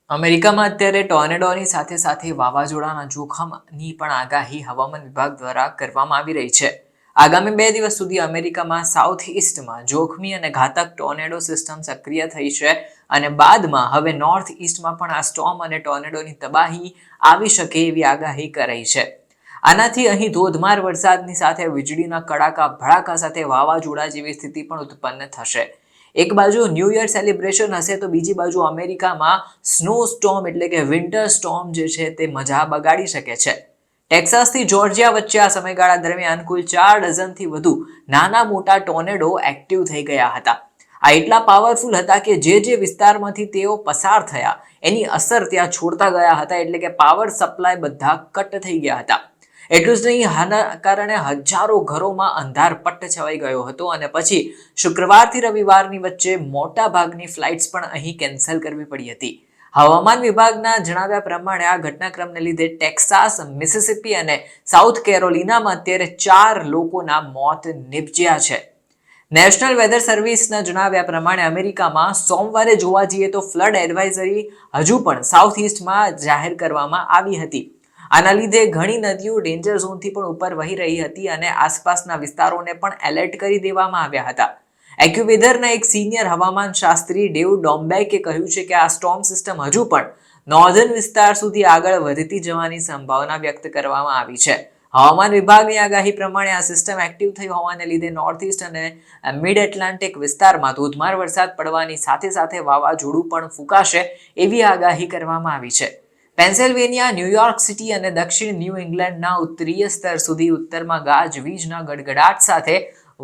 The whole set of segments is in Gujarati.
અમેરિકામાં અત્યારે ટોર્નેડોની સાથે સાથે વાવાઝોડાના જોખમની પણ આગાહી હવામાન વિભાગ દ્વારા કરવામાં આવી રહી છે. આગામી 2 દિવસ સુધી અમેરિકામાં સાઉથ ઈસ્ટમાં જોખમી અને ઘાતક ટોર્નેડો સિસ્ટમ સક્રિય થઈ છે અને બાદમાં હવે નોર્થ ઈસ્ટમાં પણ આ સ્ટોર્મ અને ટોર્નેડોની તબાહી આવી શકે એવી આગાહી કરાઈ છે. આનાથી અહીં ધોધમાર વરસાદની સાથે વીજળીના કડાકા ભડાકા સાથે વાવાઝોડા જેવી સ્થિતિ પણ ઉત્પન્ન થશે. એક બાજુ ન્યૂ યર સેલિબ્રેશન હશે તો બીજી બાજુ અમેરિકામાં સ્નો સ્ટોર્મ એટલે કે વિન્ટર સ્ટોર્મ જે છે તે મજા બગાડી શકે છે. ટેક્સાસથી જોર્જિયા વચ્ચે આ સમયગાળા દરમિયાન કુલ 4 ડઝનથી વધુ નાના મોટા ટોર્નેડો એક્ટિવ થઈ ગયા હતા. આ એટલા પાવરફુલ હતા કે જે વિસ્તારમાંથી તેઓ પસાર થયા એની અસર ત્યાં છોડતા ગયા હતા, એટલે કે પાવર સપ્લાય બધા કટ થઈ ગયા હતા. એટલું જ નહીં, આના કારણે હજારો ઘરોમાં અંધારપટ્ટ છવાઈ ગયો હતો અને પછી શુક્રવારથી રવિવારની વચ્ચે મોટા ભાગની ફ્લાઇટ્સ પણ અહીં કેન્સલ કરવી પડી હતી. હવામાન વિભાગના જણાવ્યા પ્રમાણે આ ઘટનાક્રમને લીધે ટેક્સાસ, મિસિસિપી અને સાઉથ કેરોલિનામાં અત્યારે 4 લોકોના મોત નિપજ્યા છે. નેશનલ વેધર સર્વિસના જણાવ્યા પ્રમાણે અમેરિકામાં સોમવારે જોવા જઈએ તો ફ્લડ એડવાઇઝરી હજુ પણ સાઉથ ઈસ્ટમાં જાહેર કરવામાં આવી હતી. આના લીધે ઘણી નદીઓ ડેન્જર ઝોનથી પણ ઉપર વહી રહી હતી અને આસપાસના વિસ્તારોને પણ એલર્ટ કરી દેવામાં આવ્યા હતા. એક્યુવેધરના એક સિનિયર હવામાન શાસ્ત્રી ડેવ ડોમ્બેકે કહ્યું છે કે આ સ્ટોર્મ સિસ્ટમ હજુ પણ નોર્ધન વિસ્તાર સુધી આગળ વધતી જવાની સંભાવના વ્યક્ત કરવામાં આવી છે. હવામાન વિભાગની આગાહી પ્રમાણે આ સિસ્ટમ એક્ટિવ થઈ હોવાને લીધે નોર્થ ઈસ્ટ અને મિડ એટલાન્ટિક વિસ્તારમાં ધોધમાર વરસાદ પડવાની સાથે સાથે વાવાઝોડું પણ ફૂંકાશે એવી આગાહી કરવામાં આવી છે. પેન્સિલ્વેનિયા, ન્યૂયોર્ક સિટી અને દક્ષિણ ન્યૂ ઇંગ્લેન્ડના ઉત્તરીય સ્તર સુધી ઉત્તરમાં ગાજવીજના ગડગડાટ સાથે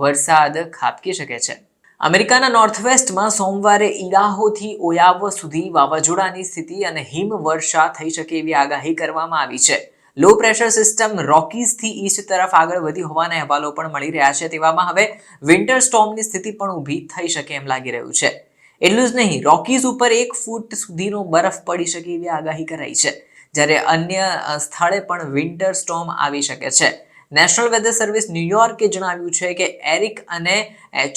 વરસાદ ખાબકી શકે છે. અમેરિકાના નોર્થવેસ્ટમાં સોમવારે ઇડાહોથી ઓયાવો સુધી વાવાઝોડાની સ્થિતિ અને હિમવર્ષા થઈ શકે એવી આગાહી કરવામાં આવી છે. લો પ્રેશર સિસ્ટમ રોકીઝથી ઈસ્ટ તરફ આગળ વધી હોવાના અહેવાલો પણ મળી રહ્યા છે. તેવામાં હવે વિન્ટર સ્ટોર્મની સ્થિતિ પણ ઊભી થઈ શકે એમ લાગી રહ્યું છે. એટલું જ નહીં, રોકીઝ ઉપર 1 ફૂટ સુધીનો બરફ પડી શકે એવી આગાહી કરાઈ છે, જ્યારે અન્ય સ્થળે પણ વિન્ટર સ્ટોર્મ આવી શકે છે. નેશનલ વેધર સર્વિસ ન્યુયોર્કે જણાવ્યું છે કે એરિક અને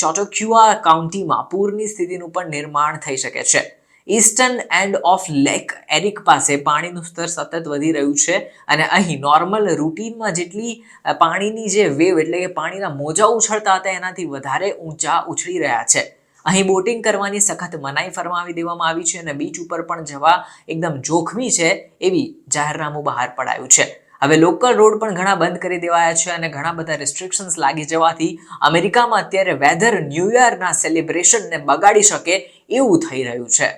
ચોટોક્યુઆ કાઉન્ટીમાં પૂરની સ્થિતિનું પણ નિર્માણ થઈ શકે છે. Eastern end of lake Eric પાસે પાણીનું સ્તર સતત વધી રહ્યું છે અને અહીં નોર્મલ રૂટીનમાં જેટલી પાણીની જે વેવ એટલે કે પાણીના મોજા ઉછળતા હતા એનાથી વધારે ઊંચા ઉછળી રહ્યા છે. અહીં બોટિંગ કરવાની સખત મનાઈ ફરમાવી દેવામાં આવી છે અને બીચ ઉપર પણ જવા એકદમ જોખમી છે એવી જાહેરનામું બહાર પડાયું છે. હવે લોકલ રોડ પણ ઘણા બંધ કરી દેવાયા છે અને ઘણા બધા રિસ્ટ્રિક્શન્સ લાગી જવાથી અમેરિકામાં અત્યારે વેધર ન્યૂ યરના સેલિબ્રેશનને બગાડી શકે એવું થઈ રહ્યું છે.